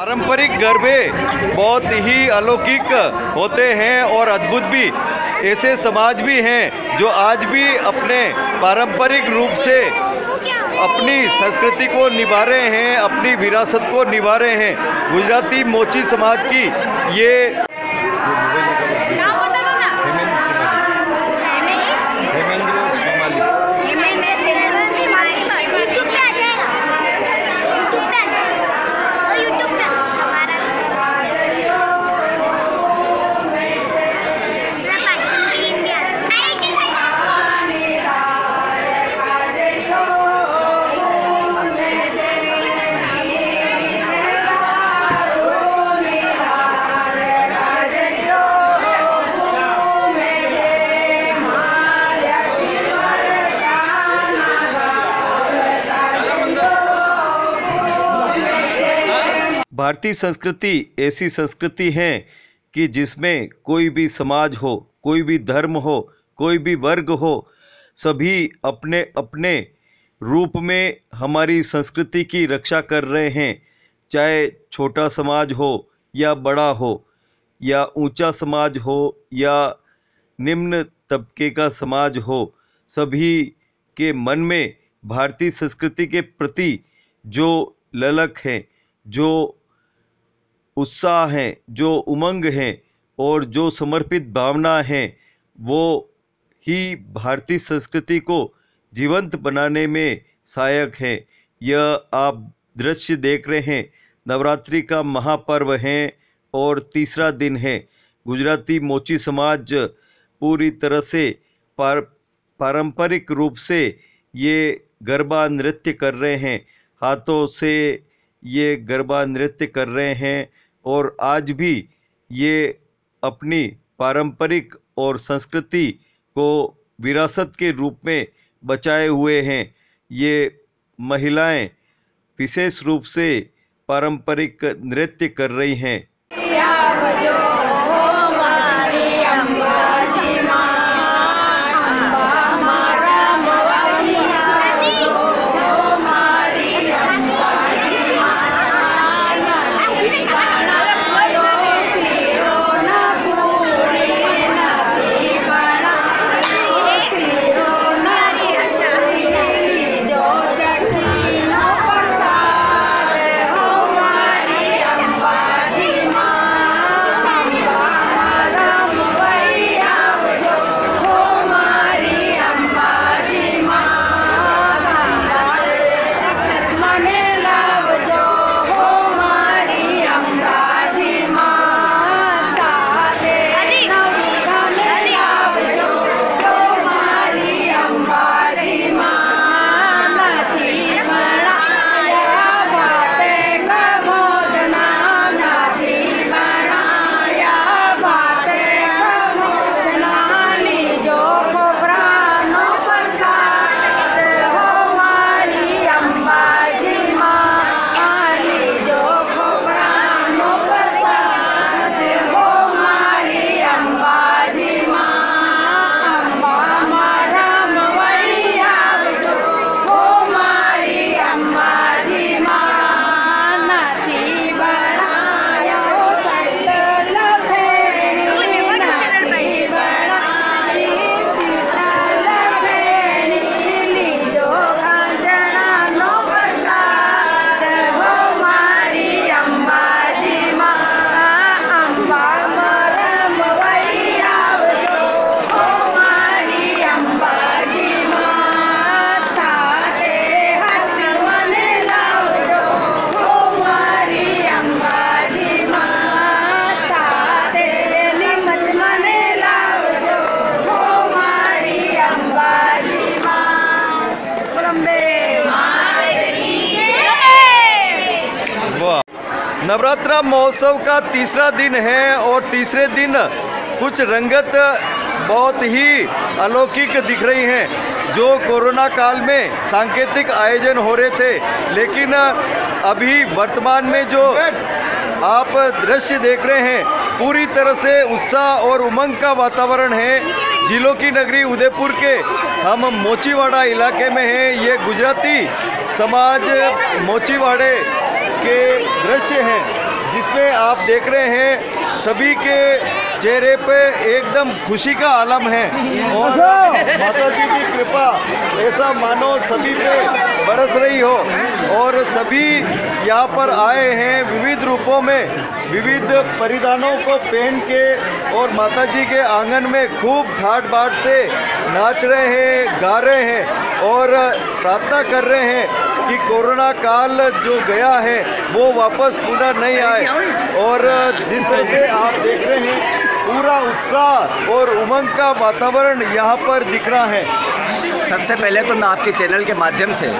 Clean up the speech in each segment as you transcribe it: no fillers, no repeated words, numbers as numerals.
पारंपरिक गरबे बहुत ही अलौकिक होते हैं और अद्भुत भी। ऐसे समाज भी हैं जो आज भी अपने पारंपरिक रूप से अपनी संस्कृति को निभा रहे हैं, अपनी विरासत को निभा रहे हैं। गुजराती मोची समाज की ये भारतीय संस्कृति ऐसी संस्कृति है कि जिसमें कोई भी समाज हो, कोई भी धर्म हो, कोई भी वर्ग हो, सभी अपने अपने रूप में हमारी संस्कृति की रक्षा कर रहे हैं। चाहे छोटा समाज हो या बड़ा हो, या ऊंचा समाज हो या निम्न तबके का समाज हो, सभी के मन में भारतीय संस्कृति के प्रति जो ललक है, जो उत्साह है, जो उमंग है और जो समर्पित भावना है, वो ही भारतीय संस्कृति को जीवंत बनाने में सहायक है। यह आप दृश्य देख रहे हैं, नवरात्रि का महापर्व है और तीसरा दिन है। गुजराती मोची समाज पूरी तरह से पारंपरिक रूप से ये गरबा नृत्य कर रहे हैं, हाथों से ये गरबा नृत्य कर रहे हैं और आज भी ये अपनी पारंपरिक और संस्कृति को विरासत के रूप में बचाए हुए हैं। ये महिलाएं विशेष रूप से पारंपरिक नृत्य कर रही हैं। नवरात्रा महोत्सव का तीसरा दिन है और तीसरे दिन कुछ रंगत बहुत ही अलौकिक दिख रही हैं। जो कोरोना काल में सांकेतिक आयोजन हो रहे थे, लेकिन अभी वर्तमान में जो आप दृश्य देख रहे हैं, पूरी तरह से उत्साह और उमंग का वातावरण है। जिलों की नगरी उदयपुर के हम मोचीवाड़ा इलाके में हैं। ये गुजराती समाज मोचीवाड़े के दृश्य हैं जिसमें आप देख रहे हैं सभी के चेहरे पे एकदम खुशी का आलम है और माता जी की कृपा ऐसा मानो सभी पे बरस रही हो। और सभी यहाँ पर आए हैं विविध रूपों में, विविध परिधानों को पहन के और माता जी के आंगन में खूब ठाट बाट से नाच रहे हैं, गा रहे हैं और प्रार्थना कर रहे हैं कि कोरोना काल जो गया है वो वापस पुनः नहीं आए। और जिस तरह से आप देख रहे हैं पूरा उत्साह और उमंग का वातावरण यहाँ पर दिख रहा है। सबसे पहले तो मैं आपके चैनल के माध्यम से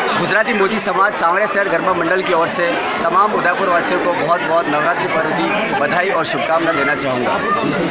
गुजराती मोची समाज सांवरिया शहर गरबा मंडल की ओर से तमाम उदयपुर वासियों को बहुत बहुत नवरात्रि पर्व की बधाई और शुभकामना देना चाहूँगा।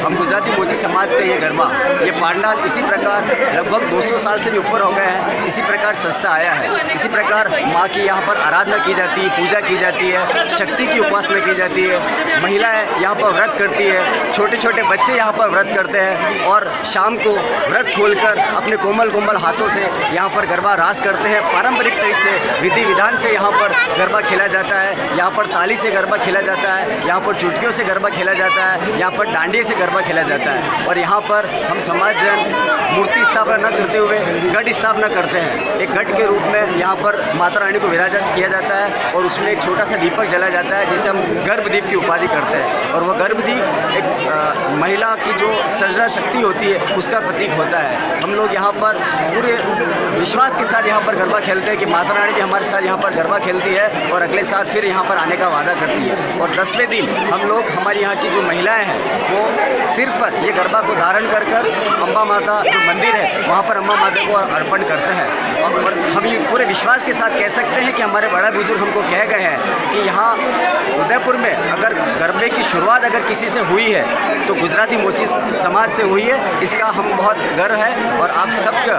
हम गुजराती मोची समाज का ये गरबा, ये पांडाल इसी प्रकार लगभग 200 साल से भी ऊपर हो गए हैं। इसी प्रकार संस्था आया है, इसी प्रकार माँ की यहाँ पर आराधना की जाती है, पूजा की जाती है, शक्ति की उपासना की जाती है। महिलाएँ यहाँ पर व्रत करती है, छोटे छोटे बच्चे यहाँ पर व्रत करते हैं और शाम को व्रत खोलकर अपने कोमल कोमल हाथों से यहाँ पर गरबा रास करते हैं। पारंपरिक से विधि विधान से यहाँ पर गरबा खेला जाता है। यहाँ पर ताली से गरबा खेला जाता है, यहाँ पर चुटकियों से गरबा खेला जाता है, यहाँ पर डांडिये से गरबा खेला जाता है। और यहाँ पर हम समाज जन मूर्ति स्थापना न करते हुए गढ़ स्थापना करते हैं। एक गढ़ के रूप में यहाँ पर माता रानी को विराजित किया जाता है और उसमें एक छोटा सा दीपक जला जाता है जिसे हम गर्भदीप की उपाधि करते हैं। और वह गर्भदीप एक महिला की जो सृजना शक्ति होती है उसका प्रतीक होता है। हम लोग यहाँ पर पूरे विश्वास के साथ यहाँ पर गरबा खेलते हैं कि माता रानी भी हमारे साथ यहाँ पर गरबा खेलती है और अगले साल फिर यहाँ पर आने का वादा करती है। और 10वें दिन हम लोग, हमारी यहाँ की जो महिलाएं हैं वो सिर पर ये गरबा को धारण कर कर अम्बा माता जो मंदिर है वहाँ पर अम्बा माता को अर्पण करते हैं। और हम ये पूरे विश्वास के साथ कह सकते हैं कि हमारे बड़ा बुजुर्ग हमको कह गए हैं कि यहाँ उदयपुर में अगर गरबे की शुरुआत अगर किसी से हुई है तो गुजराती मोची समाज से हुई है। इसका हम बहुत गर्व है और आप सबको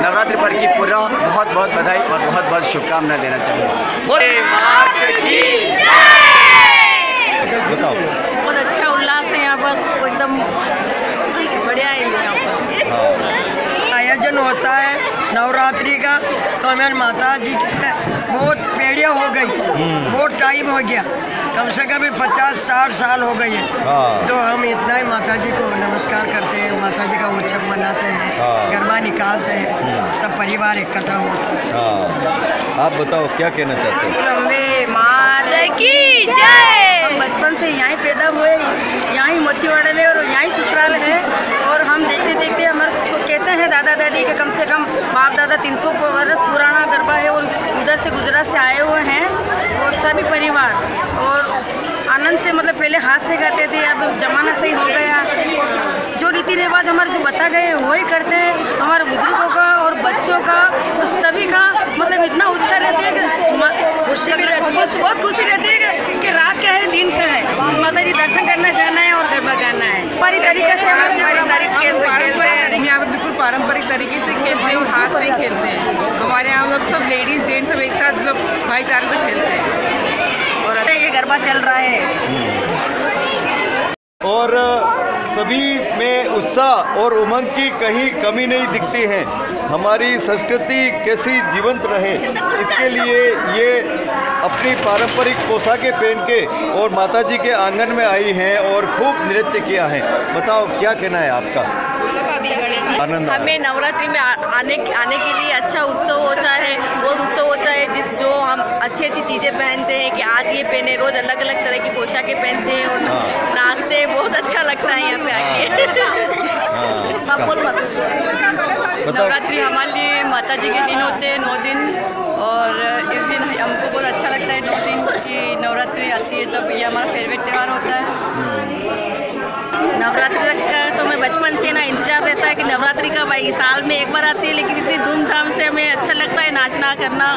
नवरात्रि पर्व की पूरा बहुत बहुत बधाई और बहुत बहुत शुभकामना देना चाहूँगा। बताओ। बहुत अच्छा उल्लास है यहाँ पर, एकदम बढ़िया है यहाँ पर। आयोजन होता है नवरात्रि का, तो हमारी माता जी के बहुत पीढ़ियाँ हो गई, बहुत टाइम हो गया, कम से कम 50-60 साल हो गए हैं। तो हम इतना ही माता जी को नमस्कार करते हैं, माता जी का उत्सव मनाते हैं, गरबा निकालते हैं, सब परिवार इकट्ठा हो। आप बताओ क्या कहना चाहते हैं? लंबे माता की जय। हम बचपन से यहीं पैदा हुए, यहीं मोचीवाड़े में और यहीं ससुराल है। और हम देखते देखते हमारे तो कहते हैं दादा दादी के कम से कम बाप दादा 300 वर्ष पुराना गरबा है और उधर से गुजरात से आए हुए हैं और सभी परिवार और आनंद से, मतलब पहले हाथ से गाते थे, अब जमाना सही हो गया। जो रीति रिवाज हमारे जो बता गए वही करते हैं। हमारे बुजुर्गों का और बच्चों का और सभी का मतलब इतना उत्साह रहती है कि खुशी भी रहती है, बहुत खुशी रहती है कि रात क्या है दिन क्या है, माता जी दर्शन करना जाना है और गरबा गाना है। हमारी तरीके से यहाँ पे बिल्कुल पारंपरिक तरीके से खेलते हैं और हाथ से ही खेलते हैं। हमारे यहाँ मतलब सब लेडीज जेंट्स सब एक साथ मतलब भाईचारे से खेलते हैं और ये गरबा चल रहा है और सभी में उत्साह और उमंग की कहीं कमी नहीं दिखती है। हमारी संस्कृति कैसी जीवंत रहे इसके लिए ये अपनी पारंपरिक पोशाकें पहन के और माता जी के आंगन में आई हैं और खूब नृत्य किया है। बताओ क्या कहना है आपका? आनंद। हमें नवरात्रि में आने के लिए अच्छा उत्सव होता है, वो उत्सव होता है जो हम अच्छी अच्छी चीज़ें पहनते हैं कि आज ये पहने, रोज़ अलग अलग तरह की पोशाकें पहनते हैं और नाचते हैं। बहुत अच्छा लगता है यहाँ पे आके। नवरात्रि हमारे लिए माता जी के दिन होते हैं, 9 दिन, और इस दिन हमको बहुत अच्छा लगता है 9 दिन की नवरात्रि आती है, तब ये हमारा फेवरेट त्यौहार होता है। नवरात्रि का तो मैं बचपन से ना इंतजार रहता है कि नवरात्रि कब आएगी। साल में एक बार आती है लेकिन इतनी धूमधाम से हमें अच्छा लगता है नाचना करना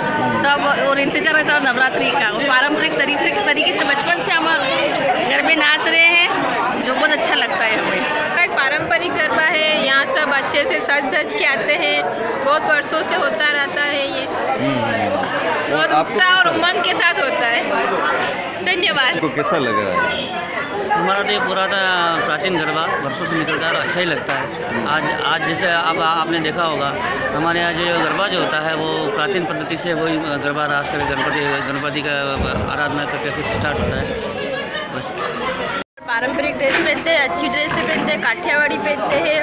सब, और इंतजार रहता है नवरात्रि का। पारंपरिक तरीके से बचपन से हम घर में नाच रहे हैं, जो बहुत अच्छा लगता है हमें। एक पारंपरिक गरबा है, यहाँ सब अच्छे से सज धज के आते हैं, बहुत वर्षों से होता रहता है ये, और उत्साह और उमंग के साथ होता है। धन्यवाद। आपको कैसा लग रहा है? हमारा तो ये पुराना प्राचीन गरबा वर्षों से निकलता है और अच्छा ही लगता है। आज जैसे अब आपने देखा होगा हमारे यहाँ जो गरबा जो होता है वो प्राचीन पद्धति से वही गरबा रास करके गणपति का आराधना करके फिर स्टार्ट होता है। बस पारंपरिक ड्रेस पहनते हैं, अच्छी ड्रेस पहनते हैं, काठियावाड़ी पहनते हैं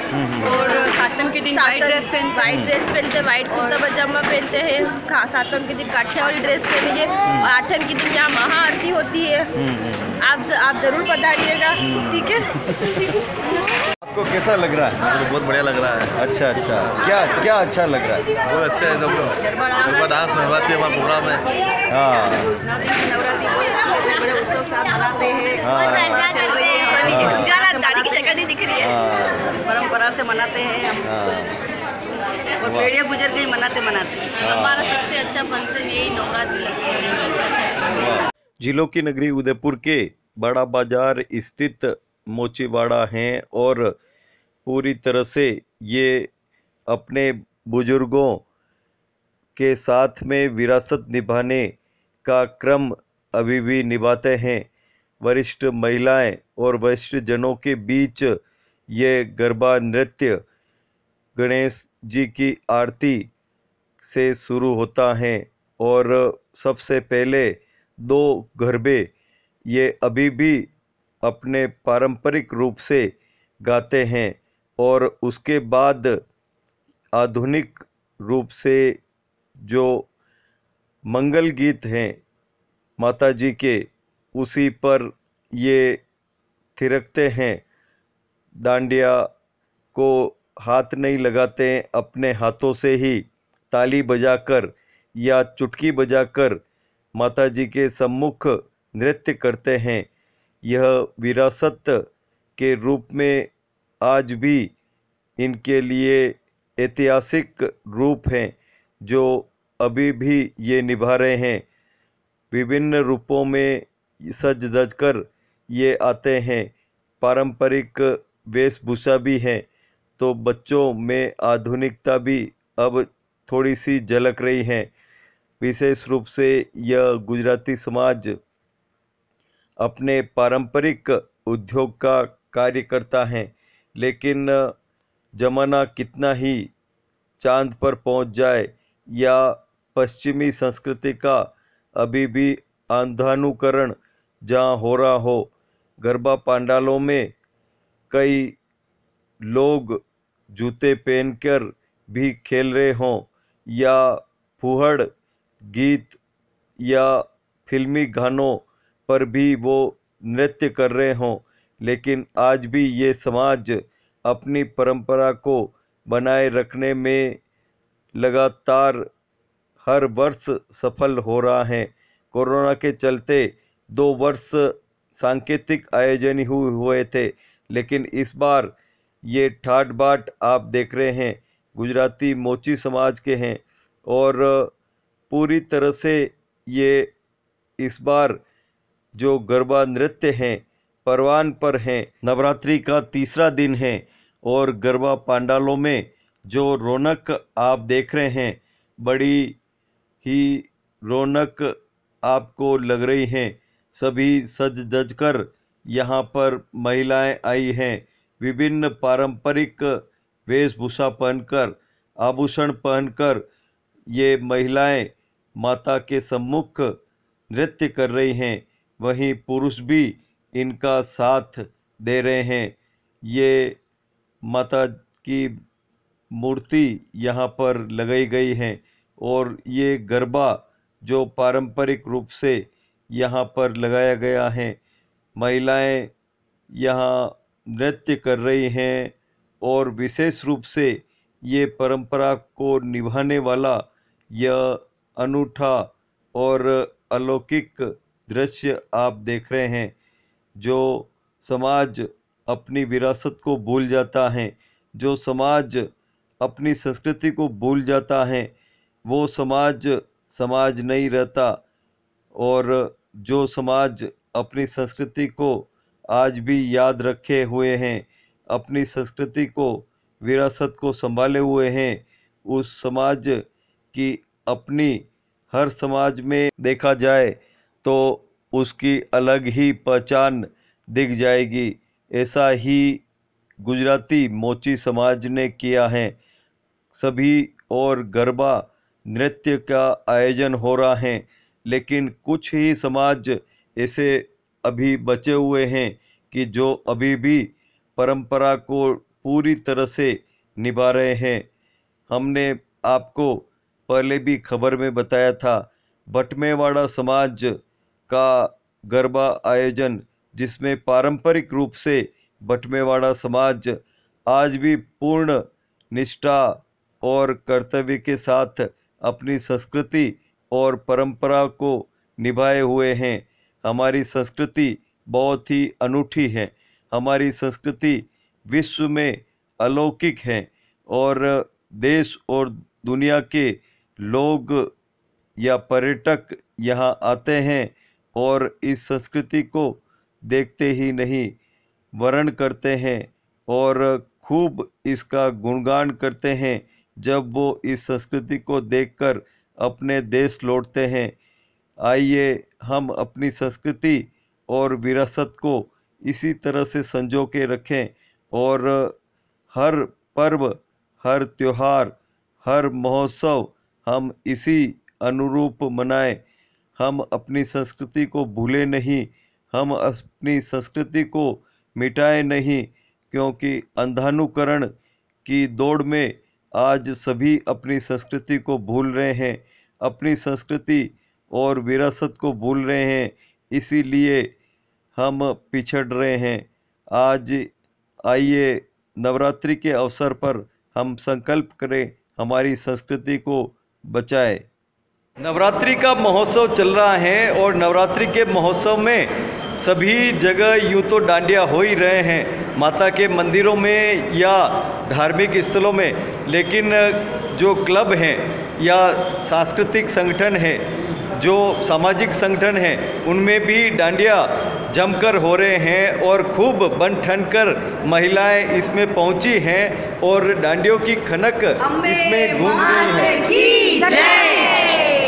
और सातम के दिन वाइट ड्रेस पहनते हैं, वाइट कुर्ता पजामा पहनते हैं। सातम के दिन काठियावाड़ी ड्रेस पहनेंगे और आठम के दिन यहाँ महाआरती होती है। आप जरूर पधारिएगा, ठीक है। आपको कैसा लग रहा है? मुझे तो बहुत बढ़िया लग रहा है। अच्छा, क्या अच्छा लग रहा है? बहुत अच्छा है। गरबा डांस नवरात्रि हमारा प्रोग्राम है। हाँ, 9 दिन की नवरात्रि बहुत अच्छी लगती है, बड़े उत्सव साथ मनाते हैं। चल रही है, परंपरा से मनाते हैं हम। और पीढ़ियाँ गुजर गई मनाते। हमारा सबसे अच्छा फंक्शन यही नवरात्रि लगता है। जिलों की नगरी उदयपुर के बड़ा बाजार स्थित मोचीवाड़ा हैं और पूरी तरह से ये अपने बुजुर्गों के साथ में विरासत निभाने का क्रम अभी भी निभाते हैं। वरिष्ठ महिलाएं और वरिष्ठ जनों के बीच ये गरबा नृत्य गणेश जी की आरती से शुरू होता है और सबसे पहले 2 गरबे ये अभी भी अपने पारंपरिक रूप से गाते हैं और उसके बाद आधुनिक रूप से जो मंगल गीत हैं माता जी के उसी पर ये थिरकते हैं। डांडिया को हाथ नहीं लगाते, अपने हाथों से ही ताली बजाकर या चुटकी बजाकर माता जी के सम्मुख नृत्य करते हैं। यह विरासत के रूप में आज भी इनके लिए ऐतिहासिक रूप हैं जो अभी भी ये निभा रहे हैं। विभिन्न रूपों में सज धज कर ये आते हैं। पारंपरिक वेशभूषा भी है तो बच्चों में आधुनिकता भी अब थोड़ी सी झलक रही है। विशेष रूप से यह गुजराती समाज अपने पारंपरिक उद्योग का कार्य करता है, लेकिन ज़माना कितना ही चांद पर पहुंच जाए या पश्चिमी संस्कृति का अभी भी अंधानुकरण जहाँ हो रहा हो, गरबा पंडालों में कई लोग जूते पहनकर भी खेल रहे हों या फुहड़ गीत या फिल्मी गानों पर भी वो नृत्य कर रहे हों, लेकिन आज भी ये समाज अपनी परंपरा को बनाए रखने में लगातार हर वर्ष सफल हो रहा है। कोरोना के चलते 2 वर्ष सांकेतिक आयोजन हुए थे, लेकिन इस बार ये ठाट बाट आप देख रहे हैं गुजराती मोची समाज के हैं और पूरी तरह से ये इस बार जो गरबा नृत्य हैं परवान पर हैं। नवरात्रि का 3रा दिन है और गरबा पंडालों में जो रौनक आप देख रहे हैं बड़ी ही रौनक आपको लग रही हैं। सभी सज धज कर यहाँ पर महिलाएं आई हैं। विभिन्न पारंपरिक वेशभूषा पहनकर, आभूषण पहनकर ये महिलाएं माता के सम्मुख नृत्य कर रही हैं। वहीं पुरुष भी इनका साथ दे रहे हैं। ये माता की मूर्ति यहाँ पर लगाई गई है और ये गरबा जो पारंपरिक रूप से यहाँ पर लगाया गया है, महिलाएं यहाँ नृत्य कर रही हैं और विशेष रूप से ये परंपरा को निभाने वाला यह अनूठा और अलौकिक दृश्य आप देख रहे हैं। जो समाज अपनी विरासत को भूल जाता है, जो समाज अपनी संस्कृति को भूल जाता है, वो समाज नहीं रहता। और जो समाज अपनी संस्कृति को आज भी याद रखे हुए हैं, अपनी संस्कृति को विरासत को संभाले हुए हैं, उस समाज की अपनी हर समाज में देखा जाए तो उसकी अलग ही पहचान दिख जाएगी। ऐसा ही गुजराती मोची समाज ने किया है। सभी और गरबा नृत्य का आयोजन हो रहा है, लेकिन कुछ ही समाज ऐसे अभी बचे हुए हैं कि जो अभी भी परंपरा को पूरी तरह से निभा रहे हैं। हमने आपको पहले भी खबर में बताया था, बटमेवाड़ा समाज का गरबा आयोजन, जिसमें पारंपरिक रूप से बटमेवाड़ा समाज आज भी पूर्ण निष्ठा और कर्तव्य के साथ अपनी संस्कृति और परंपरा को निभाए हुए हैं। हमारी संस्कृति बहुत ही अनूठी है। हमारी संस्कृति विश्व में अलौकिक है और देश और दुनिया के लोग या पर्यटक यहाँ आते हैं और इस संस्कृति को देखते ही नहीं वर्ण करते हैं और खूब इसका गुणगान करते हैं जब वो इस संस्कृति को देखकर अपने देश लौटते हैं। आइए हम अपनी संस्कृति और विरासत को इसी तरह से संजो के रखें और हर पर्व, हर त्योहार, हर महोत्सव हम इसी अनुरूप मनाएं। हम अपनी संस्कृति को भूलें नहीं, हम अपनी संस्कृति को मिटाएं नहीं, क्योंकि अंधानुकरण की दौड़ में आज सभी अपनी संस्कृति को भूल रहे हैं, अपनी संस्कृति और विरासत को भूल रहे हैं, इसीलिए हम पिछड़ रहे हैं। आज आइए नवरात्रि के अवसर पर हम संकल्प करें, हमारी संस्कृति को बचाएं। नवरात्रि का महोत्सव चल रहा है और नवरात्रि के महोत्सव में सभी जगह यूँ तो डांडिया हो ही रहे हैं, माता के मंदिरों में या धार्मिक स्थलों में, लेकिन जो क्लब हैं या सांस्कृतिक संगठन हैं, जो सामाजिक संगठन हैं, उनमें भी डांडिया जमकर हो रहे हैं और खूब बन ठन कर महिलाएं इसमें पहुंची हैं और डांडियों की खनक इसमें गूंज रही है।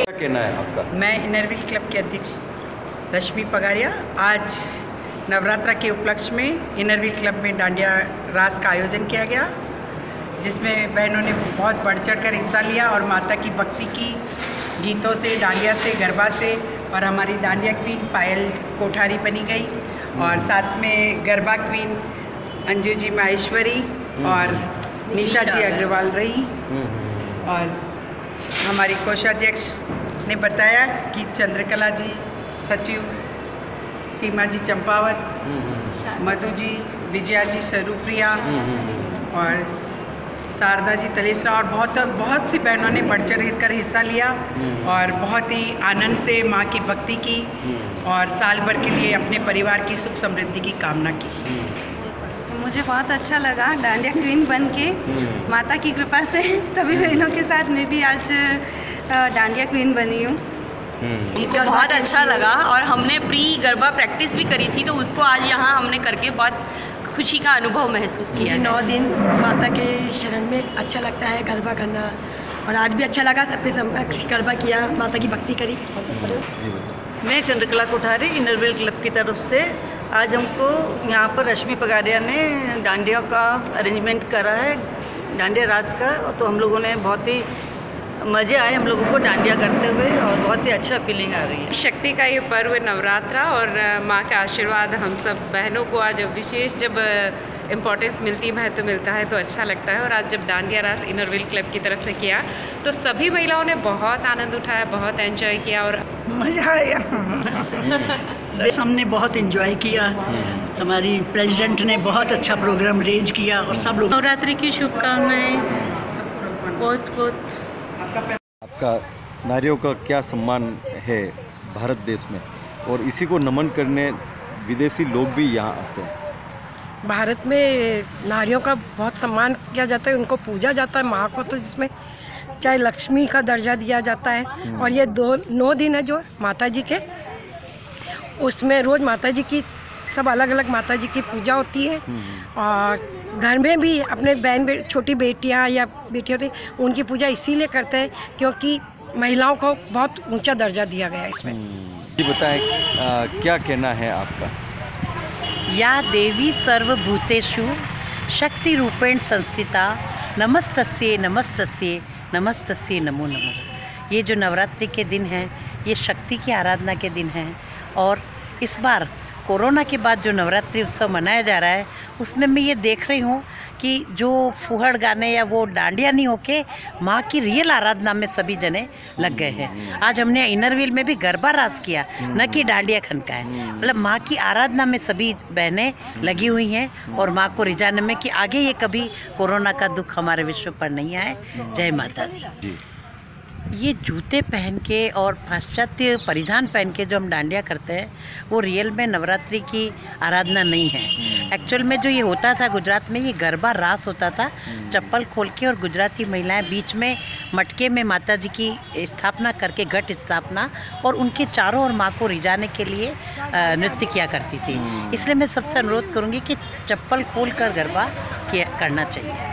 क्या कहना है आपका? मैं इनरव्हील क्लब के अध्यक्ष रश्मि पगारिया आज नवरात्रा के उपलक्ष्य में इनरव्हील क्लब में डांडिया रास का आयोजन किया गया, जिसमें बहनों ने बहुत बढ़ चढ़ कर हिस्सा लिया और माता की भक्ति की गीतों से, डांडिया से, गरबा से, और हमारी डांडिया क्वीन पायल कोठारी बनी गई और साथ में गरबा क्वीन अंजू जी माहेश्वरी और निशा जी अग्रवाल रही। और हमारी कोषाध्यक्ष ने बताया कि चंद्रकला जी सचिव, सीमा जी चंपावत, मधु जी, विजया जी स्वरूप्रिया और शारदा जी तलेसरा और बहुत सी बहनों ने बढ़ चढ़ कर हिस्सा लिया और बहुत ही आनंद से माँ की भक्ति की और साल भर के लिए अपने परिवार की सुख समृद्धि की कामना की। तो मुझे बहुत अच्छा लगा डांडिया क्वीन बन के, माता की कृपा से सभी बहनों के साथ मैं भी आज डांडिया क्वीन बनी हूँ। मुझे बहुत अच्छा लगा और हमने प्री गरबा प्रैक्टिस भी करी थी, तो उसको आज यहाँ हमने करके बहुत खुशी का अनुभव महसूस किया। 9 दिन माता के शरण में अच्छा लगता है गरबा करना और आज भी अच्छा लगा, सबके समक्ष गरबा किया, माता की भक्ति करी। मैं चंद्रकला कोठारी इनरव्हील क्लब की तरफ से आज हमको यहाँ पर रश्मि पगारिया ने डांडिया का अरेंजमेंट करा है, डांडिया रास का, तो हम लोगों ने बहुत ही मज़े आए हम लोगों को डांडिया करते हुए और बहुत ही अच्छा फीलिंग आ रही है। शक्ति का ये पर्व नवरात्रा और माँ का आशीर्वाद हम सब बहनों को आज विशेष जब इम्पोर्टेंस मिलती है, महत्व मिलता है तो अच्छा लगता है। और आज जब डांडिया रास इनरव्हील क्लब की तरफ से किया तो सभी महिलाओं ने बहुत आनंद उठाया, बहुत एंजॉय किया और मज़ा आया। हमने बहुत एंजॉय किया, हमारी प्रेसिडेंट ने बहुत अच्छा प्रोग्राम अरेंज किया और सब लोग। नवरात्रि की शुभकामनाएं। बहुत आपका नारियों का क्या सम्मान है भारत देश में, और इसी को नमन करने विदेशी लोग भी यहाँ आते हैं। भारत में नारियों का बहुत सम्मान किया जाता है, उनको पूजा जाता है, माँ को तो जिसमें चाहे लक्ष्मी का दर्जा दिया जाता है। और ये 9 दिन है जो माता जी के, उसमें रोज़ माता जी की सब अलग अलग माता जी की पूजा होती है। और घर में भी अपने छोटी बेटियां या बेटी होती उनकी पूजा इसीलिए करते हैं क्योंकि महिलाओं को बहुत ऊंचा दर्जा दिया गया है इसमें। ये बताएं क्या कहना है आपका? या देवी सर्वभूतेषु शक्ति रूपेण संस्थिता नमस्तस्ये नमस्तस्ये नमस्तस्ये नमो नमः। ये जो नवरात्रि के दिन हैं ये शक्ति की आराधना के दिन हैं और इस बार कोरोना के बाद जो नवरात्रि उत्सव मनाया जा रहा है उसमें मैं ये देख रही हूँ कि जो फुहड़ गाने या वो डांडिया नहीं होके माँ की रियल आराधना में सभी जने लग गए हैं। आज हमने इनरव्हील में भी गरबा रास किया, न कि डांडिया खनका है। मतलब माँ की आराधना में सभी बहनें लगी हुई हैं और माँ को रिझाने में कि आगे ये कभी कोरोना का दुख हमारे विश्व पर नहीं आए। जय माता दी। ये जूते पहन के और पाश्चात्य परिधान पहन के जो हम डांडिया करते हैं वो रियल में नवरात्रि की आराधना नहीं है। एक्चुअल में जो ये होता था गुजरात में, ये गरबा रास होता था। चप्पल खोल के और गुजराती महिलाएं बीच में मटके में माता जी की स्थापना करके घट स्थापना और उनके चारों ओर माँ को रिझाने के लिए नृत्य किया करती थी। इसलिए मैं सबसे अनुरोध करूँगी कि चप्पल खोल कर गरबा करना चाहिए।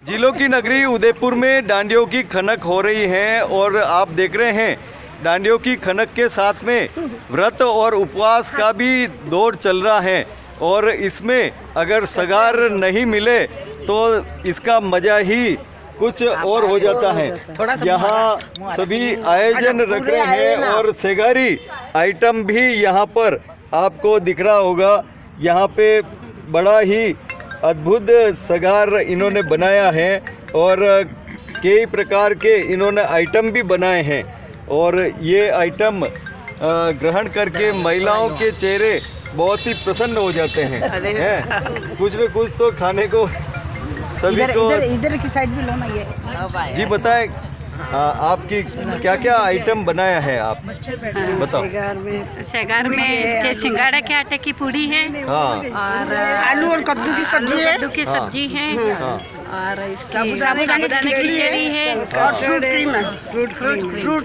जिलों की नगरी उदयपुर में डांडियों की खनक हो रही है और आप देख रहे हैं डांडियों की खनक के साथ में व्रत और उपवास का भी दौर चल रहा है और इसमें अगर सगार नहीं मिले तो इसका मज़ा ही कुछ और हो जाता है। यहाँ सभी आयोजन रख रहे हैं और सेगारी आइटम भी यहाँ पर आपको दिख रहा होगा। यहाँ पे बड़ा ही अद्भुत सगार इन्होंने बनाया है और कई प्रकार के इन्होंने आइटम भी बनाए हैं और ये आइटम ग्रहण करके महिलाओं के चेहरे बहुत ही प्रसन्न हो जाते हैं। कुछ न कुछ तो खाने को सभी को। इधर की साइड भी लो ना ये। जी बताएं आपकी क्या क्या आइटम बनाया है आप बताओ। सेगार में इसके सिंगाड़ा के आटे की पूड़ी है और आलू और कद्दू की सब्जी है, कद्दू की सब्जी है और साबुदाने की खिचड़ी है और फ्रूट क्रीम है। फ्रूट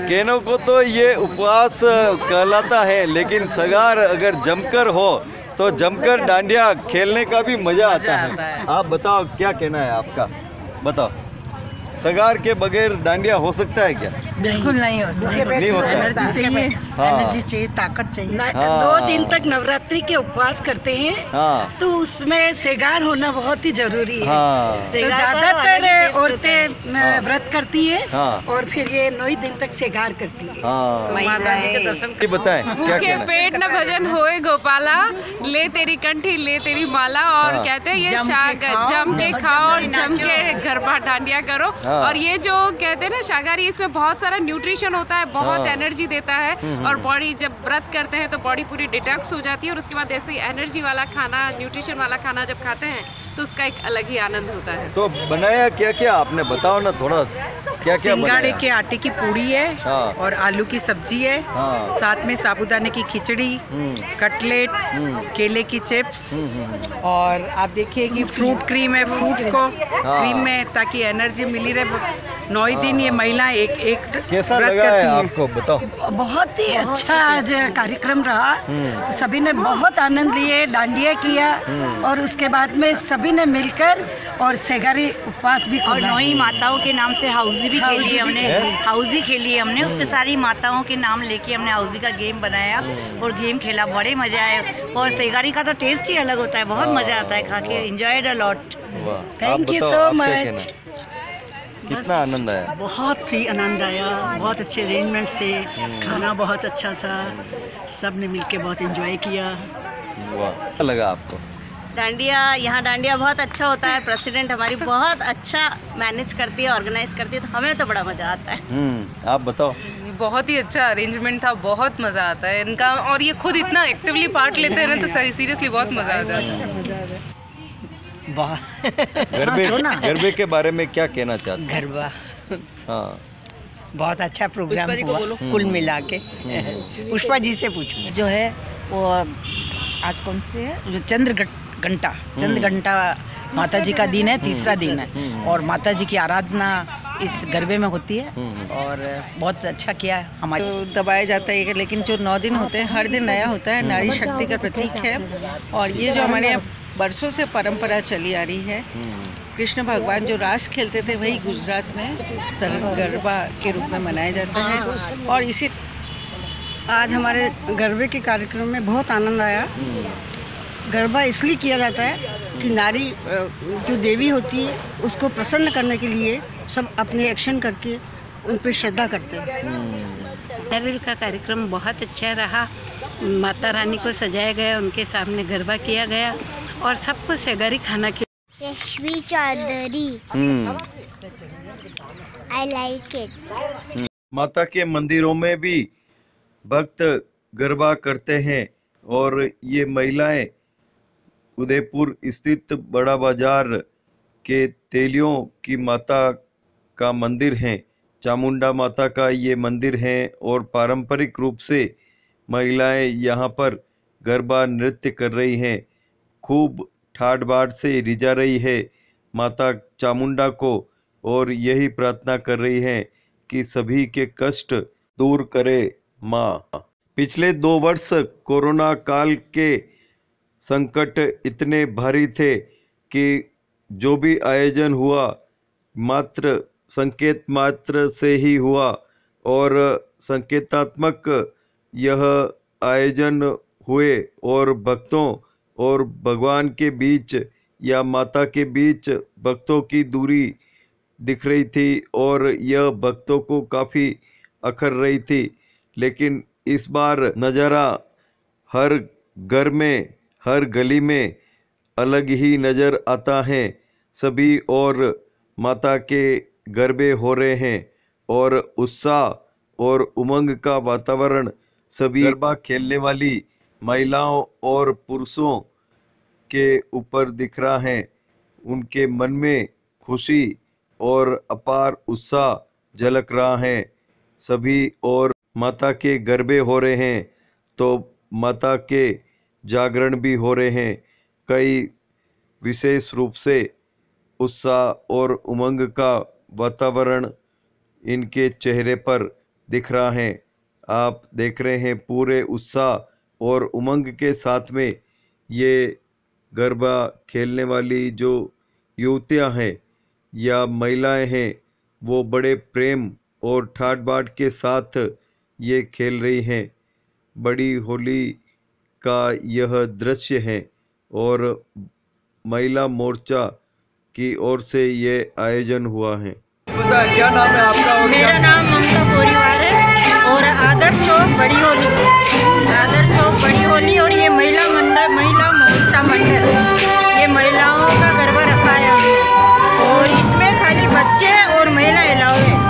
केनों को तो ये उपवास कहलाता है, लेकिन सगार अगर जमकर हो तो जमकर डांडिया खेलने का भी मजा आता है। आप बताओ क्या कहना है आपका, बताओ। सगार के बगैर डांडिया हो सकता है क्या? बिल्कुल नहीं हो सकता। नहीं होता है। एनर्जी चाहिए, एनर्जी चाहिए, ताकत चाहिए। 2 दिन तक नवरात्रि के उपवास करते हैं तो उसमें सेगार होना बहुत ही जरूरी है। तो ज्यादातर औरतें व्रत करती है और फिर ये 9 दिन तक सेगार करती है। बताएं क्या के पेट न भजन होए गोपाला, ले तेरी कंठी ले तेरी माला। और कहते हैं ये जम के खाओ और जम के गरबा डांडिया करो। और ये जो कहते हैं ना शाकाहारी, इसमें बहुत सारा न्यूट्रिशन होता है, बहुत एनर्जी देता है और बॉडी जब व्रत करते हैं तो बॉडी पूरी डिटॉक्स हो जाती है और उसके बाद ऐसे एनर्जी वाला खाना, न्यूट्रिशन वाला खाना जब खाते हैं तो उसका एक अलग ही आनंद होता है। तो बनाया क्या क्या आपने, बताओ ना थोड़ा, क्या क्या बनाया? सिंगाड़े के आटे की पूड़ी है और आलू की सब्जी है, साथ में साबुदाने की खिचड़ी, कटलेट, केले की चिप्स और आप देखिए कि फ्रूट क्रीम है, फ्रूट्स को क्रीम में ताकि एनर्जी मिली रहे। 9 दिन ये महिला एक कैसा लगा है आपको, बताओ। बहुत ही अच्छा आज कार्यक्रम रहा, सभी ने बहुत आनंद लिए, डांडिया किया और उसके बाद में सभी ने मिलकर और सेगारी उपवास भी और 9 माताओं के नाम से हाउजी भी खेली हमने। हाउजी खेली हमने, उसमें सारी माताओं के नाम लेके हमने हाउजी का गेम बनाया और गेम खेला, बड़े मजे आए। और सेगारी का तो टेस्ट ही अलग होता है, बहुत मजा आता है खा के। Enjoyed a lot. Thank you so much. कितना आनंद आया? बहुत ही आनंद आया, बहुत अच्छे अरेंजमेंट से, खाना बहुत अच्छा था, सब ने मिलके बहुत एंजॉय किया। वाह, क्या लगा आपको? डांडिया, यहाँ डांडिया बहुत अच्छा होता है। प्रेसिडेंट हमारी बहुत अच्छा मैनेज करती है, ऑर्गेनाइज करती है, तो हमें तो बड़ा मज़ा आता है। आप बताओ। बहुत ही अच्छा अरेंजमेंट था, बहुत मज़ा आता है इनका और ये खुद इतना एक्टिवली पार्ट लेते हैं ना तो सीरियसली बहुत मज़ा आ जाता है। गरबे के बारे में क्या कहना चाहते हैं? गरबा बहुत अच्छा प्रोग्राम हुआ कुल मिला के। पुष्पा जी से पूछो। जो है वो आज कौन से है, चंद्र घंटा माता जी का दिन है, तीसरा दिन है और माता जी की आराधना इस गरबे में होती है और बहुत अच्छा किया हमारे। तो दबाया जाता है लेकिन जो 9 दिन होते हैं हर दिन नया होता है, नारी शक्ति का प्रतीक है और ये जो हमारे यहाँ बरसों से परंपरा चली आ रही है। कृष्ण भगवान जो रास खेलते थे वही गुजरात में गरबा के रूप में मनाया जाता है और इसी आज हमारे गरबे के कार्यक्रम में बहुत आनंद आया। गरबा इसलिए किया जाता है कि नारी जो देवी होती है उसको प्रसन्न करने के लिए सब अपने एक्शन करके उन पर श्रद्धा करते हैं। इंटरव्यू का कार्यक्रम बहुत अच्छा रहा। माता रानी को सजाया गया, उनके सामने गरबा किया गया और सबको सेगारी खाना खिलाया। Yashvi Chaudhary, I like it. माता के मंदिरों में भी भक्त गरबा करते हैं और ये महिलाएं उदयपुर स्थित बड़ा बाजार के तेलियों की माता का मंदिर है, चामुंडा माता का ये मंदिर है और पारंपरिक रूप से महिलाएं यहाँ पर गरबा नृत्य कर रही हैं। खूब ठाट बाट से रिझा रही है माता चामुंडा को और यही प्रार्थना कर रही हैं कि सभी के कष्ट दूर करे माँ। पिछले 2 वर्ष कोरोना काल के संकट इतने भारी थे कि जो भी आयोजन हुआ मात्र संकेत मात्र से ही हुआ और संकेतात्मक यह आयोजन हुए और भक्तों और भगवान के बीच या माता के बीच भक्तों की दूरी दिख रही थी और यह भक्तों को काफ़ी अखर रही थी। लेकिन इस बार नज़ारा हर घर में हर गली में अलग ही नज़र आता है। सभी और माता के गरबे हो रहे हैं और उत्साह और उमंग का वातावरण सभी गरबा खेलने वाली महिलाओं और पुरुषों के ऊपर दिख रहा है। उनके मन में खुशी और अपार उत्साह झलक रहा है। सभी और माता के गरबे हो रहे हैं तो माता के जागरण भी हो रहे हैं। कई विशेष रूप से उत्साह और उमंग का वातावरण इनके चेहरे पर दिख रहा है। आप देख रहे हैं पूरे उत्साह और उमंग के साथ में ये गरबा खेलने वाली जो युवतियां हैं या महिलाएं हैं वो बड़े प्रेम और ठाट बाट के साथ ये खेल रही हैं। बड़ी होली का यह दृश्य है और महिला मोर्चा की ओर से ये आयोजन हुआ है। क्या नाम है आपका? और मेरा नाम ममता पोरीवार है और आदर्श चौक बड़ी होली, आदर्श चौक बड़ी होली और ये महिला मोर्चा मंडल ये महिलाओं का गरबा रखा है और इसमें खाली बच्चे और महिला अलाउ है।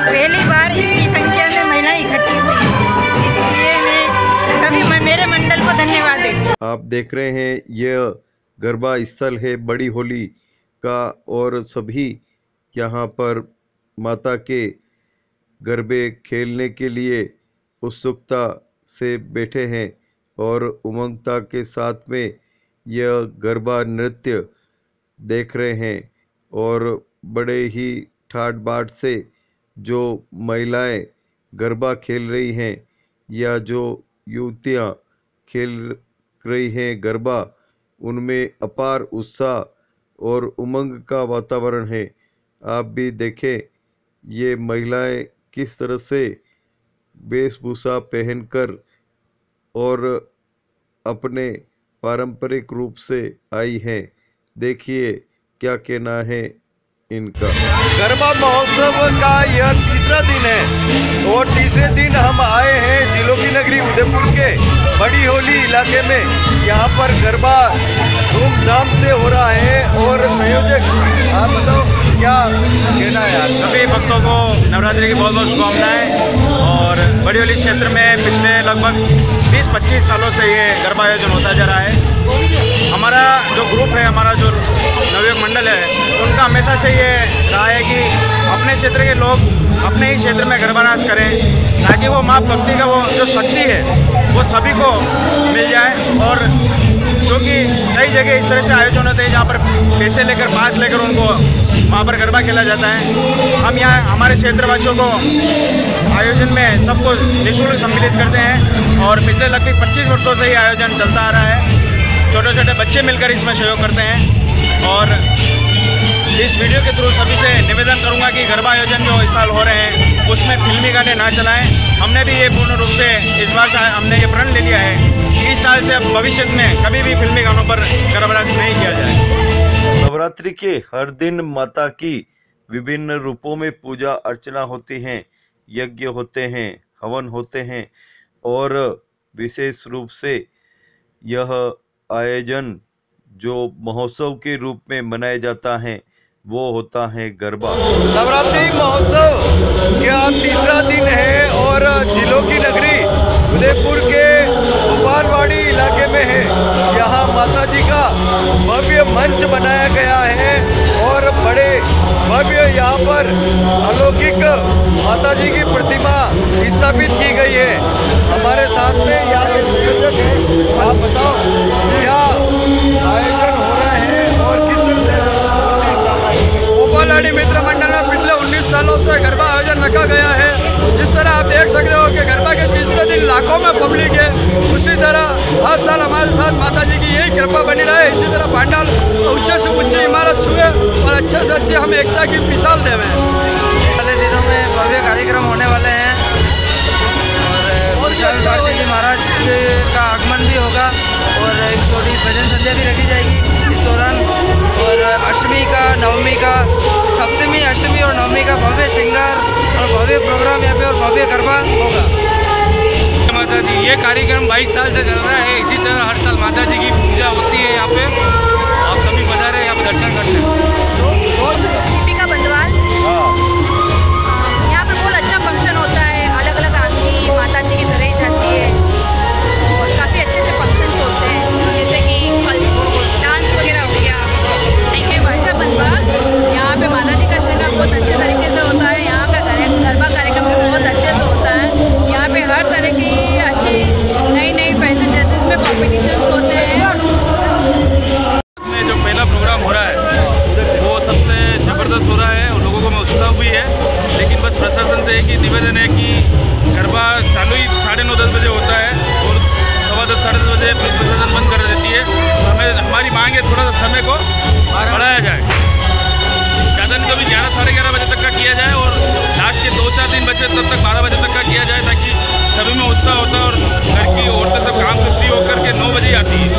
पहली बार इतनी संख्या में महिलाएं इकट्ठी हुई, इसलिए मैं सभी मेरे मंडल को धन्यवाद देती हूँ। आप देख रहे हैं यह गरबा स्थल है बड़ी होली का और सभी यहाँ पर माता के गरबे खेलने के लिए उत्सुकता से बैठे हैं और उमंगता के साथ में यह गरबा नृत्य देख रहे हैं और बड़े ही ठाट बाट से जो महिलाएं गरबा खेल रही हैं या जो युवतियां खेल रही हैं गरबा, उनमें अपार उत्साह और उमंग का वातावरण है। आप भी देखें ये महिलाएं किस तरह से वेशभूषा पहनकर और अपने पारंपरिक रूप से आई हैं। देखिए क्या कहना है इनका। गरबा महोत्सव का यह तीसरा दिन है और तीसरे दिन हम आए हैं जिलों की नगरी उदयपुर के बड़ी होली इलाके में। यहाँ पर गरबा धूमधाम से हो रहा है और संयोजक आप बताओ क्या कहना है आप? सभी भक्तों को नवरात्रि की बहुत बहुत शुभकामनाएं। और बड़ी होली क्षेत्र में पिछले लगभग 20-25 सालों से ये गरबा आयोजन होता जा रहा है। हमारा जो ग्रुप है, हमारा जो नवयुवक मंडल है, उनका हमेशा से ये रहा है कि अपने क्षेत्र के लोग अपने ही क्षेत्र में गरबा नाच करें ताकि वो माँ भक्ति का वो जो शक्ति है वो सभी को मिल जाए। और क्योंकि कई जगह इस तरह से आयोजन होते हैं जहाँ पर पैसे लेकर पास लेकर उनको वहाँ पर गरबा खेला जाता है। हम यहाँ हमारे क्षेत्रवासियों को आयोजन में सबको निःशुल्क सम्मिलित करते हैं और पिछले लगभग 25 वर्षों से ये आयोजन चलता आ रहा है। छोटे छोटे बच्चे मिलकर इसमें सहयोग करते हैं और इस वीडियो के थ्रू सभी से निवेदन करूंगा कि गरबा आयोजन जो इस साल हो रहे हैं उसमें फिल्मी गाने ना चलाएं। हमने भी ये पूर्ण रूप से इस बार से हमने ये प्रण ले लिया है, इस साल से अब भविष्य में कभी भी फिल्मी गानों पर गरबा डांस नहीं किया जाए। नवरात्रि के हर दिन माता की विभिन्न रूपों में पूजा अर्चना होती हैं, यज्ञ होते हैं, हवन होते हैं और विशेष रूप से यह आयोजन जो महोत्सव के रूप में मनाया जाता है वो होता है गरबा। नवरात्रि महोत्सव का तीसरा दिन है और जिलों की नगरी उदयपुर के गोपालवाड़ी इलाके में है। यहाँ माता जी का भव्य मंच बनाया गया है और बड़े भव्य यहाँ पर अलौकिक माता जी की प्रतिमा स्थापित की गई है। हमारे साथ में यहाँ के संयोजक हैं, आप बताओ क्या आयोजन हो रहा है और किस तरह से गोपालवाड़ी मित्र मंडल में पिछले 19 सालों से गरबा आयोजन रखा गया है। जिस तरह आप देख सकते हो कि गरबा के तीसरे दिन लाखों में पब्लिक है, उसी तरह हर साल हमारे साथ माता जी की यही कृपा बनी रहे। इसी तरह पांडाल ऊंचे से ऊंची इमारत छुए और अच्छे से अच्छे हम एकता की मिसाल देवें। अगले दिनों में भव्य कार्यक्रम होने वाले हैं और भारती जी महाराज का आगमन भी होगा और एक छोटी भजन संध्या भी रखी जाएगी इस दौरान। और अष्टमी का, नवमी का, सप्तमी, अष्टमी और नवमी का भव्य श्रृंगार और भव्य प्रोग्राम यहाँ पे और भव्य गरबा होगा। माता जी ये कार्यक्रम 22 साल से चल रहा है। इसी तरह हर साल माता जी की पूजा होती है यहाँ पे। आप सभी पधारे यहाँ पे दर्शन करते हैं। दीपिका बंदवाल। यहाँ पे बहुत अच्छा फंक्शन होता है, अलग अलग आरती माता जी की तरह ही जाती है और काफ़ी अच्छे अच्छे फंक्शंस होते हैं, जैसे कि डांस वगैरह हो गया। भाषा बंदवाल। यहाँ पे माता जी का श्रृंगार बहुत अच्छे तरीके से होता है। यहाँ का गरबा कार्यक्रम भी बहुत अच्छे से होता है। यहाँ पे हर तरह की अच्छी नई नई फैशन ड्रेसेस में कॉम्पिटिशन्स होते हैं। में जो पहला प्रोग्राम हो रहा है वो सबसे ज़बरदस्त हो रहा है और लोगों को उत्साह भी है। लेकिन बस प्रशासन से एक ही निवेदन है कि गरबा चालू ही 9:30-10 बजे होता है और 10:15 साढ़े 10 बजे पुलिस प्रशासन बंद कर देती है। तो हमें हमारी मांग है थोड़ा सा समय को बढ़ाया जाए, ज़्यादा नहीं तो भी 11-11:30 बजे तक का किया जाए और लास्ट के 2-4 दिन बचे तब तक 12 बजे तक का किया जाए, ताकि सभी में उत्साह होता है और घर की औरतें सब काम से फ्री होकर के 9 बजे आती है।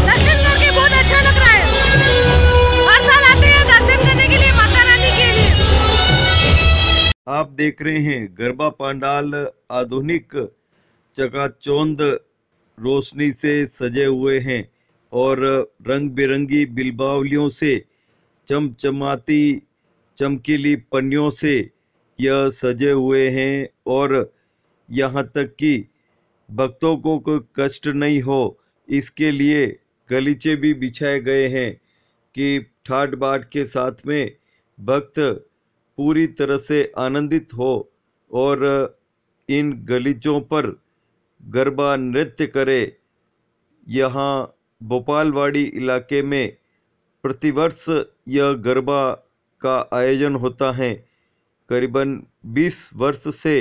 दर्शन करके बहुत अच्छा लग रहा है। हर साल आते हैं दर्शन करने के लिए माता रानी के लिए। आप देख रहे हैं गरबा पंडाल आधुनिक चकाचौंध रोशनी से सजे हुए हैं और रंग बिरंगी बिल्बावलियों से चमचमाती चमकीली पन्नियों से यह सजे हुए हैं और यहाँ तक कि भक्तों को कोई कष्ट नहीं हो इसके लिए गलीचे भी बिछाए गए हैं कि ठाट बाट के साथ में भक्त पूरी तरह से आनंदित हो और इन गलीचों पर गरबा नृत्य करे। यहाँ गोपालवाड़ी इलाके में प्रतिवर्ष यह गरबा का आयोजन होता है। करीबन 20 वर्ष से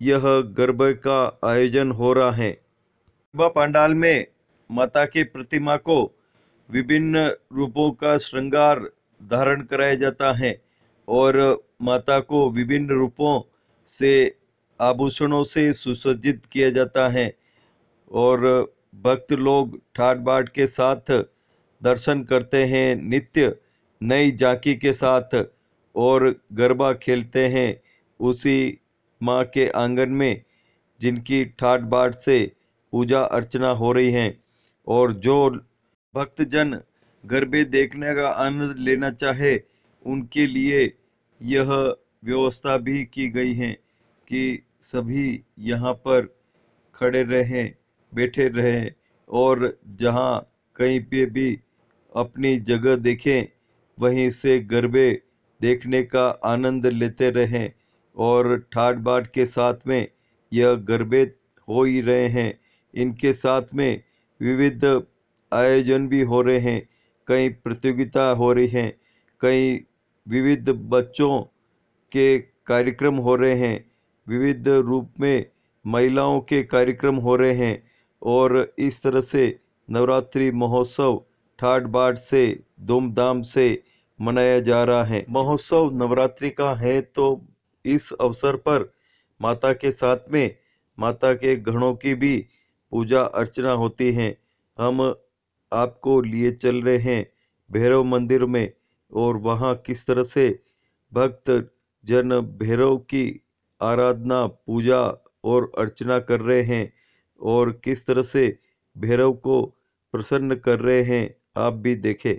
यह गरबे का आयोजन हो रहा है। गरबा पंडाल में माता की प्रतिमा को विभिन्न रूपों का श्रृंगार धारण कराया जाता है और माता को विभिन्न रूपों से आभूषणों से सुसज्जित किया जाता है और भक्त लोग ठाट बाट के साथ दर्शन करते हैं, नित्य नई झांकी के साथ और गरबा खेलते हैं उसी माँ के आंगन में जिनकी ठाट बाट से पूजा अर्चना हो रही है। और जो भक्तजन गरबे देखने का आनंद लेना चाहे उनके लिए यह व्यवस्था भी की गई है कि सभी यहाँ पर खड़े रहें, बैठे रहें और जहाँ कहीं पे भी अपनी जगह देखें वहीं से गरबे देखने का आनंद लेते रहें और ठाट बाट के साथ में यह गरबे हो ही रहे हैं। इनके साथ में विविध आयोजन भी हो रहे हैं, कई प्रतियोगिता हो रही हैं, कई विविध बच्चों के कार्यक्रम हो रहे हैं, विविध रूप में महिलाओं के कार्यक्रम हो रहे हैं और इस तरह से नवरात्रि महोत्सव ठाट बाट से धूमधाम से मनाया जा रहा है। महोत्सव नवरात्रि का है तो इस अवसर पर माता के साथ में माता के गणों की भी पूजा अर्चना होती है। हम आपको लिए चल रहे हैं भैरव मंदिर में, और वहाँ किस तरह से भक्त जन भैरव की आराधना, पूजा और अर्चना कर रहे हैं, और किस तरह से भैरव को प्रसन्न कर रहे हैं, आप भी देखें।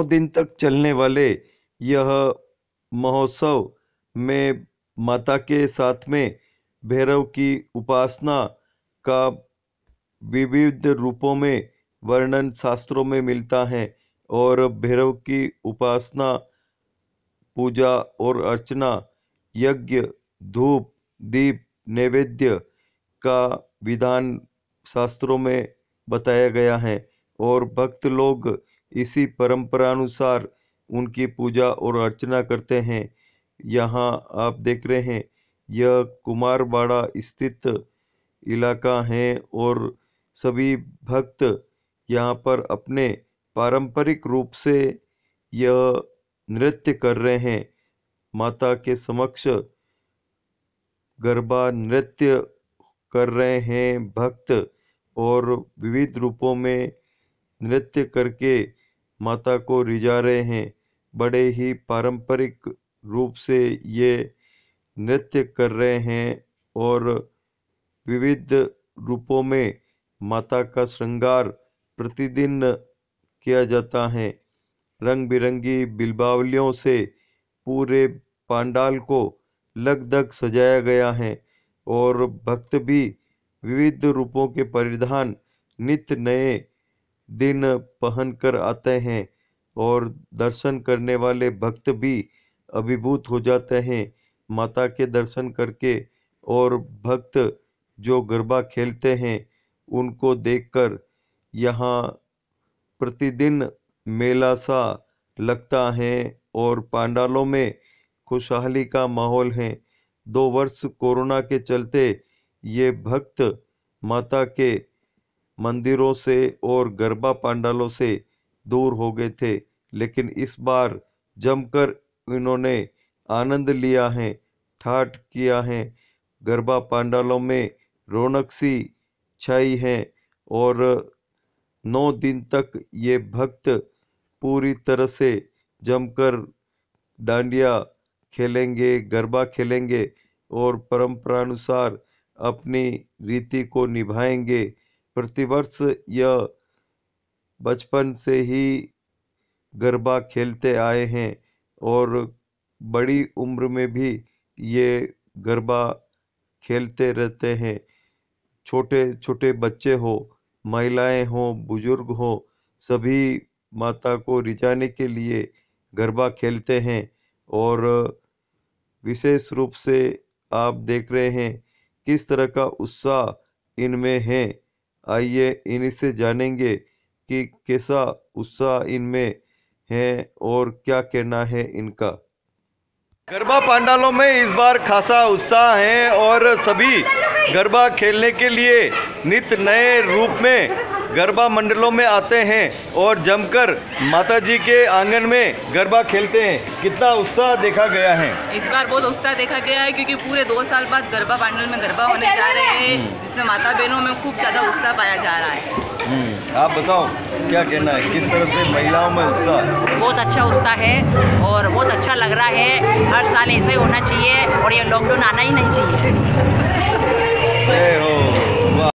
दिन तक चलने वाले यह महोत्सव में माता के साथ में भैरव की उपासना का विविध रूपों में वर्णन शास्त्रों में मिलता है, और भैरव की उपासना, पूजा और अर्चना, यज्ञ, धूप, दीप, नैवेद्य का विधान शास्त्रों में बताया गया है, और भक्त लोग इसी परंपरानुसार उनकी पूजा और अर्चना करते हैं। यहाँ आप देख रहे हैं यह कुमारवाड़ा स्थित इलाका है, और सभी भक्त यहाँ पर अपने पारंपरिक रूप से यह नृत्य कर रहे हैं। माता के समक्ष गरबा नृत्य कर रहे हैं भक्त, और विविध रूपों में नृत्य करके माता को रिझा रहे हैं। बड़े ही पारंपरिक रूप से ये नृत्य कर रहे हैं, और विविध रूपों में माता का श्रृंगार प्रतिदिन किया जाता है। रंग बिरंगी बिल्बावलियों से पूरे पंडाल को लगभग सजाया गया है, और भक्त भी विविध रूपों के परिधान नित्य नए दिन पहनकर आते हैं, और दर्शन करने वाले भक्त भी अभिभूत हो जाते हैं माता के दर्शन करके। और भक्त जो गरबा खेलते हैं उनको देखकर यहाँ प्रतिदिन मेला सा लगता है, और पंडालों में खुशहाली का माहौल है। 2 वर्ष कोरोना के चलते ये भक्त माता के मंदिरों से और गरबा पंडालों से दूर हो गए थे, लेकिन इस बार जमकर इन्होंने आनंद लिया है, ठाठ किया है। गरबा पंडालों में रौनक सी छाई है, और 9 दिन तक ये भक्त पूरी तरह से जमकर डांडिया खेलेंगे, गरबा खेलेंगे, और परंपरानुसार अपनी रीति को निभाएंगे। प्रतिवर्ष यह बचपन से ही गरबा खेलते आए हैं, और बड़ी उम्र में भी ये गरबा खेलते रहते हैं। छोटे छोटे बच्चे हो, महिलाएं हो, बुजुर्ग हो, सभी माता को रिझाने के लिए गरबा खेलते हैं। और विशेष रूप से आप देख रहे हैं किस तरह का उत्साह इनमें है। आइए इन्हीं से जानेंगे कि कैसा उत्साह इनमें है और क्या कहना है इनका। गरबा पंडालों में इस बार खासा उत्साह है और सभी गरबा खेलने के लिए नित नए रूप में गरबा मंडलों में आते हैं और जमकर माताजी के आंगन में गरबा खेलते हैं। कितना उत्साह देखा गया है इस बार? बहुत उत्साह देखा गया है क्योंकि पूरे 2 साल बाद गरबा पंडाल में गरबा होने जा रहे हैं, जिसमें माता बहनों में खूब ज़्यादा उत्साह पाया जा रहा है। आप बताओ क्या कहना है, किस तरह से महिलाओं में उत्साह? बहुत अच्छा उत्साह है और बहुत अच्छा लग रहा है। हर साल ऐसे ही होना चाहिए और ये लॉकडाउन आना ही नहीं चाहिए। जय हो।